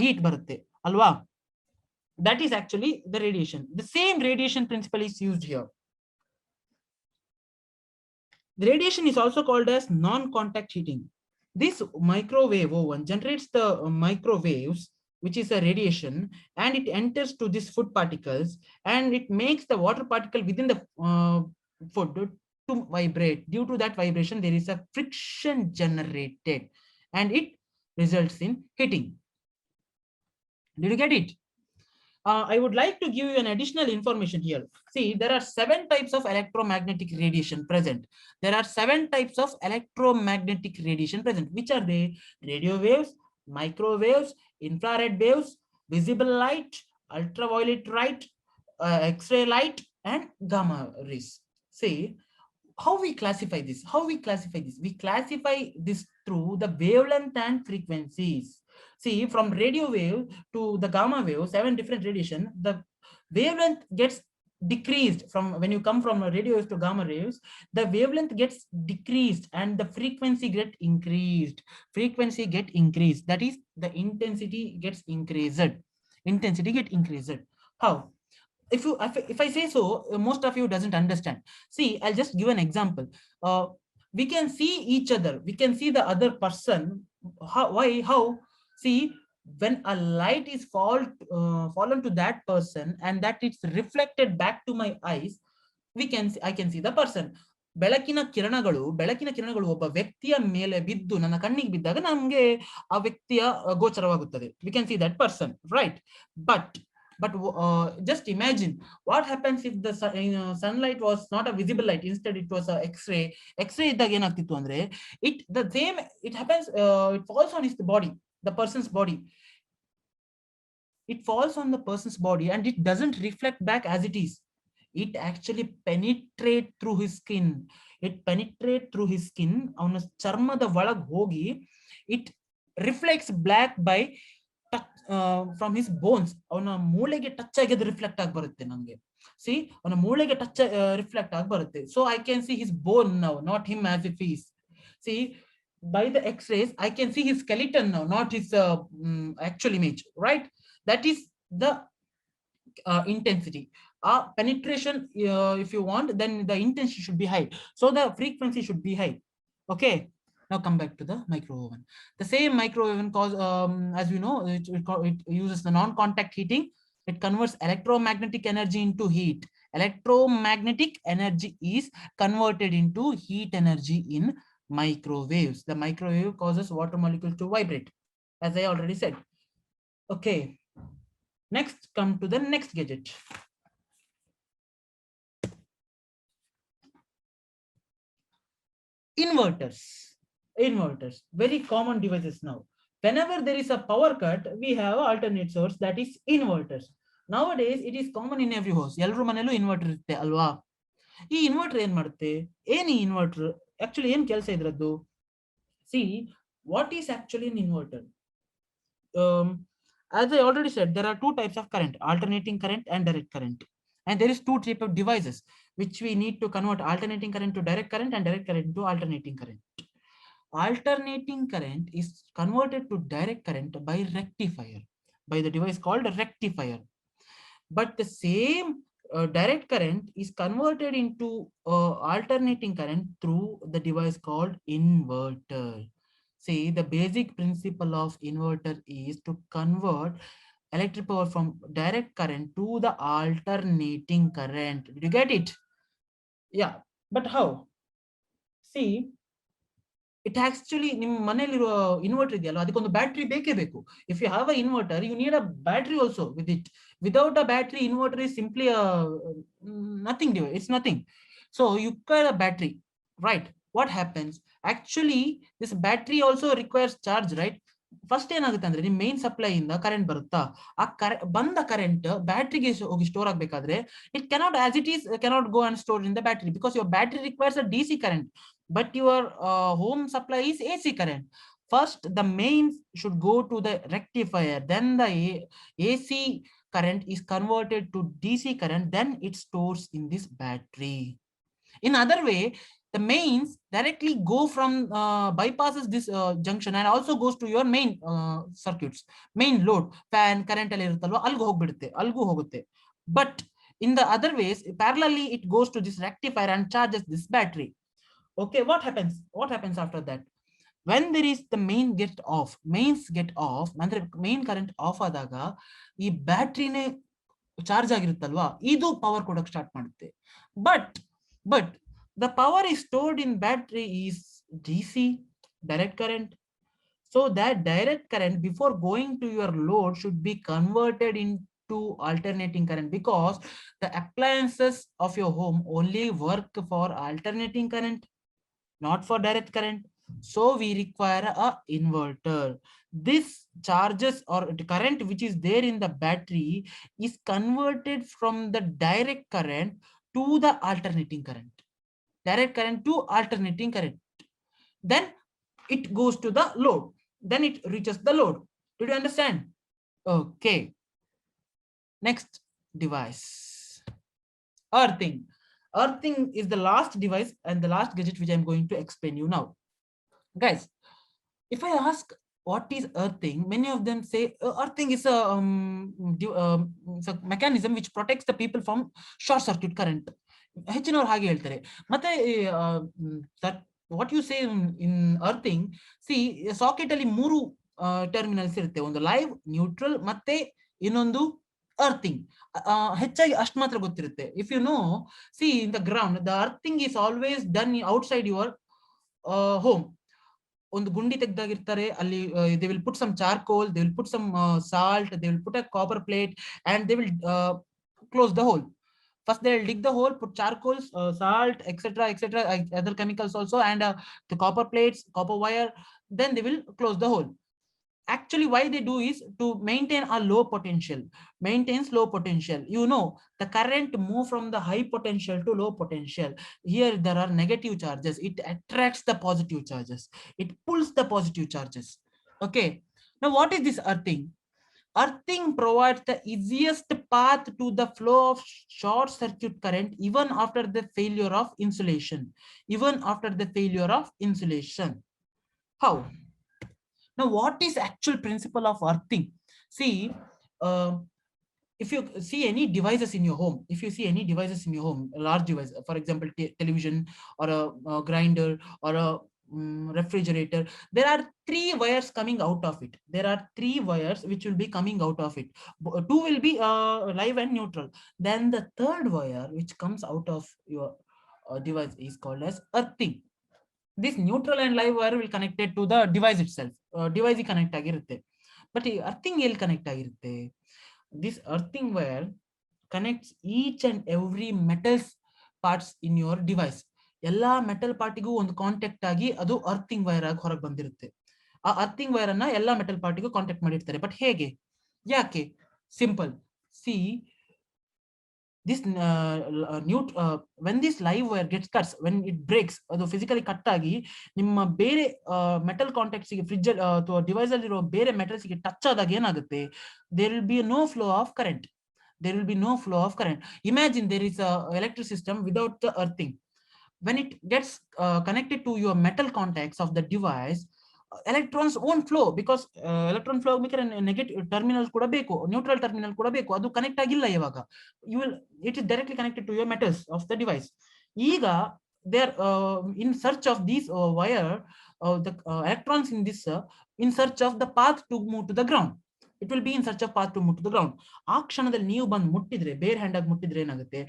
Speaker 1: heat barutte alwa. That is actually the radiation. The same radiation principle is used here. The radiation is also called as non-contact heating. This microwave oven generates the microwaves, which is a radiation, and it enters to these food particles, and it makes the water particle within the food to vibrate. Due to that vibration, there is a friction generated, and it results in heating. Did you get it? I would like to give you an additional information here. See, there are 7 types of electromagnetic radiation present. There are 7 types of electromagnetic radiation present. Which are they? Radio waves, microwaves, infrared waves, visible light, ultraviolet light, X-ray light, and gamma rays. See, how we classify this? We classify this through the wavelength and frequencies. See, from radio wave to the gamma wave, 7 different radiation, the wavelength gets decreased. From when you come from radio waves to gamma waves, the wavelength gets decreased and the frequency get increased. That is, the intensity gets increased. How? If I say so, most of you doesn't understand. See, I'll just give an example. We can see each other. We can see the other person. How? See, when a light is fallen to that person and that it's reflected back to my eyes, I can see the person. ಬೆಳಕಿನ ಕಿರಣಗಳು ಒಬ್ಬ ವ್ಯಕ್ತಿಯ ಮೇಲೆ ಬಿದ್ದು ನನ್ನ ಕಣ್ಣಿಗೆ ಬಿದ್ದಾಗ ನಮಗೆ ಆ ವ್ಯಕ್ತಿಯ ಗೋಚರವಾಗುತ್ತದೆ. We can see that person, right? But just imagine what happens if the sunlight was not a visible light, instead it was a X-ray. X-ray ಇದ್ದಾಗ ಏನಾಗ್ತಿತ್ತು ಅಂದ್ರೆ it happens, it falls on his body, the person's body. It falls on the person's body and it doesn't reflect back as it is. It actually penetrate through his skin. ಅವನ ಚರ್ಮದ ಒಳಗೆ ಹೋಗಿ it reflects black by from his bones. ಅವನ ಮೂಳೆಗೆ touch ಆಗಿ ಅದು reflect ಆಗಿ ಬರುತ್ತೆ ನಮಗೆ. See, ಅವನ ಮೂಳೆಗೆ ಟಚ್ ರಿಫ್ಲೆಕ್ಟ್ ಆಗಿ ಬರುತ್ತೆ. So I can see his bone now, not him as if he is. See, by the X-rays I can see his skeleton now, not his actual image, right? That is the intensity. Penetration, if you want, then the intensity should be high, so the frequency should be high. Okay, now come back to the micro oven. The same micro oven as we know, it uses the non-contact heating. It converts electromagnetic energy into heat. Electromagnetic energy is converted into heat energy in microwaves. The microwave causes water molecules to vibrate, as I already said. Okay, next, come to the next gadget. Inverters, very common devices now. Whenever there is a power cut, we have alternate source, that is inverters. Nowadays it is common in every house. Ellaru manelu inverter irutte alwa. Ee inverter ಏನು ಮಾಡುತ್ತೆ? ಏನು ಈ inverter actually ಏನು ಕೆಲಸ ಇದ್ರದ್ದು? See, what is actually an inverter? As I already said, there are 2 types of current: alternating current and direct current. And there is 2 types of devices which we need to convert alternating current to direct current and direct current to alternating current. Alternating current is converted to direct current by rectifier, by the device called a rectifier. But the same direct current is converted into alternating current through the device called inverter. See, the basic principle of inverter is to convert electric power from direct current to the alternating current. Did you get it? Yeah, but how? See, it actually, ನಿಮ್ಮ ಮನೆಯಲ್ಲಿರುವ inverter ಇದೆಯಲ್ಲ, ಅದಕ್ಕೊಂದು battery ಬೇಕೇ ಬೇಕು. If you have an inverter, you need a battery also with it. Without a battery, inverter is simply a nothing. It's nothing. So you require a battery, right? What happens? Actually, this battery also requires charge, right? First ಏನಾಗುತ್ತೆ ಅಂದ್ರೆ ನಿಮ್ main supply ಇಂದ current ಬರುತ್ತಾ, ಆ ಬಂದ current ಬ್ಯಾಟ್ರಿಗೆ ಹೋಗಿ store ಆಗ್ಬೇಕಾದ್ರೆ it cannot as it is cannot go and store in the battery because your battery requires a DC current but your home supply is AC current. First the mains should go to the rectifier, then the AC current is converted to DC current, then it stores in this battery. In other way, the mains directly go from bypasses this junction and also goes to your main circuits, main load, fan current ಅಲ್ಲಿ ಇರುತ್ತಲ್ವಾ ಅಲ್ಲಿಗೆ ಹೋಗ್ಬಿಡುತ್ತೆ, ಅಲ್ಲಿಗೂ ಹೋಗುತ್ತೆ. But in the other ways parallelly it goes to this rectifier and charges this battery. Okay, what happens after that? When there is the mains get off ಅಂದ್ರೆ main current off ಆದಾಗ ಈ ಬ್ಯಾಟ್ರಿನೇ charge ಆಗಿರುತ್ತಲ್ವಾ ಇದು power ಕೊಡಕ್ಕೆ start ಮಾಡುತ್ತೆ. But the power is stored in battery is DC, direct current. So that direct current before going to your load should be converted into alternating current because the appliances of your home only work for alternating current, not for direct current. So we require a inverter. This charges or the current which is there in the battery is converted from the direct current to the alternating current. Direct current to alternating current. Then it goes to the load. Then it reaches the load. Did you understand? Okay. Next device. Earthing. Earthing is the last device and the last gadget which I'm going to explain you now. Guys, if I ask what is earthing, many of them say earthing is it's a mechanism which protects the people from short circuit current. ಹೆಚ್ಚಿನವ್ರು ಹಾಗೆ ಹೇಳ್ತಾರೆ. ಮತ್ತೆ what you say in earthing, see socket ಅಲ್ಲಿ 3 terminals ಇರುತ್ತೆ, ಒಂದು live, neutral ಮತ್ತೆ ಇನ್ನೊಂದು earthing. ಹೆಚ್ಚಾಗಿ ಅಷ್ಟು ಮಾತ್ರ ಗೊತ್ತಿರುತ್ತೆ. If you know, see in the ground the earthing is always done outside your home. ಒಂದು ಗುಂಡಿ ತೆಗ್ದಾಗಿರ್ತಾರೆ, ಅಲ್ಲಿ they will put some charcoal, they will put some salt, they will put a copper plate and they will close the hole. First they'll dig the hole, put charcoal, salt, etc., other chemicals also, and the copper plates, copper wire. Then they will close the hole. Actually, why they do is to maintain a low potential. Maintains low potential. You know, the current move from the high potential to low potential. Here there are negative charges. It attracts the positive charges. It pulls the positive charges. Okay. Now, what is this earthing? Earthing provides the easiest path to the flow of short circuit current even after the failure of insulation. Even after the failure of insulation. How? Now, what is actual principle of earthing? See, if you see any devices in your home, a large device, for example, television or a grinder or a refrigerator, there are 3 wires coming out of it. There are 3 wires which will be coming out of it. 2 will be live and neutral. Then the third wire which comes out of your device is called as earthing. This neutral and live wire will connected to the device itself. Device connect ಆಗಿರುತ್ತೆ. But earthing ಎಲ್ಲಿ connect ಆಗಿರುತ್ತೆ? This earthing wire connects each and every metals parts in your device. ಎಲ್ಲಾ metal ಪಾರ್ಟಿಗೂ ಒಂದು contact ಆಗಿ ಅದು earthing wire ಆಗಿ ಹೊರಗೆ ಬಂದಿರುತ್ತೆ. ಆ ಅರ್ಥಿಂಗ್ ವೈರ್ ಅನ್ನ ಎಲ್ಲಾ ಮೆಟಲ್ ಪಾರ್ಟಿಗೂ ಕಾಂಟ್ಯಾಕ್ಟ್ ಮಾಡಿರ್ತಾರೆ. ಬಟ್ ಹೇಗೆ, ಯಾಕೆ? Simple. C this when this live wire gets cuts, when it breaks, ಅದು ಫಿಸಿಕಲಿ ಕಟ್ ಆಗಿ ನಿಮ್ಮ ಬೇರೆ ಮೆಟಲ್ ಕಾಂಟ್ಯಾಕ್ಟ್ಸ್ ಗೆ ಫ್ರಿಡ್ಜ್ ಅಥವಾ ಡಿವೈಸ್ ಅಲ್ಲಿ ಇರೋ ಬೇರೆ ಮೆಟಲ್ಸ್ ಗೆ ಟಚ್ ಆದಾಗ ಏನಾಗುತ್ತೆ? There will be no flow of current. Imagine there is a electric system without the earthing. When it gets connected to your metal contacts of the device, electrons won't flow because electron flow make negative terminal kuda beku, neutral terminal kuda beku, adu connect agilla ivaga. It is directly connected to your metals of the device. Iga they are in search of these wire, the electrons in this in search of the path to move to the ground. It will be in search of path to move to the ground. ಆ ಕ್ಷಣದಲ್ಲಿ ನೀವು ಬಂದು ಮುಟ್ಟಿದ್ರೆ, ಬೇರ್ hand ಆಗಿ ಮುಟ್ಟಿದ್ರೆ ಏನಾಗುತ್ತೆ?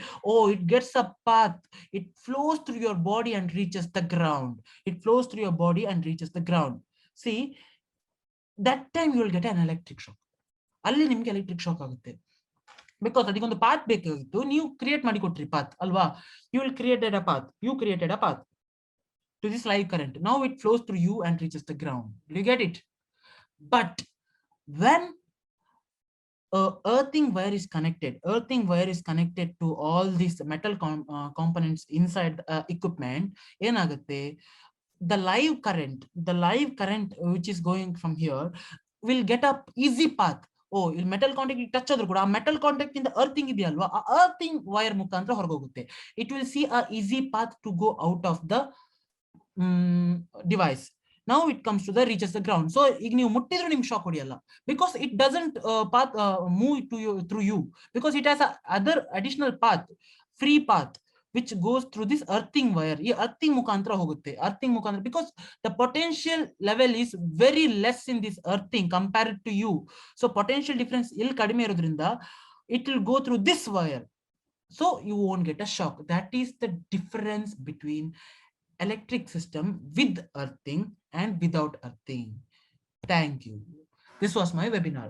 Speaker 1: It gets a path. It flows through your body and reaches the ground. See, that time you will get an electric shock. ಅಲ್ಲಿ ನಿಮ್ಗೆ ಎಲೆಕ್ಟ್ರಿಕ್ ಶಾಕ್ ಆಗುತ್ತೆ. ಬಿಕಾಸ್ ಅದಕ್ಕೊಂದು ಪಾತ್ ಬೇಕಾಗಿತ್ತು, ನೀವು ಕ್ರಿಯೇಟ್ ಮಾಡಿ ಕೊಟ್ರಿ ಪಾತ್ ಅಲ್ವಾ? You created a path to this live current. Now it flows through you and reaches the ground. Do you get it? But when earthing wire is connected to all these metal components inside the equipment, ಏನಾಗುತ್ತೆ, the live current which is going from here will get a easy path. ಓ, ಇಲ್ಲಿ metal contact touch ಆದ್ರೂ ಕೂಡ ಆ metal contact ಇಂದ earthing ಇದೆಯಲ್ವಾ, ಆ earthing wire ಮುಖಾಂತರ ಹೊರಗೋಗುತ್ತೆ. It will see a easy path to go out of the device. Now it comes to the reaches the ground. So ಈಗ ನೀವು ಮುಟ್ಟಿದ್ರು ನಿಮ್ಗೆ shock ಹೊಡಿಯಲ್ಲ, because it doesn't path move to you through you, because it has a other additional path, free path, which goes through this earthing wire. ಈ earthing ಮುಖಾಂತರ ಹೋಗುತ್ತೆ, earthing ಮುಖಾಂತರ, because the potential level is very less in this earthing compared to you. So potential difference ಇಲ್ಲಿ ಕಡಿಮೆ ಇರೋದ್ರಿಂದ it will go through this wire, so you won't get a shock. That is the difference between electric system with earthing and without earthing. Thank you. This was my webinar.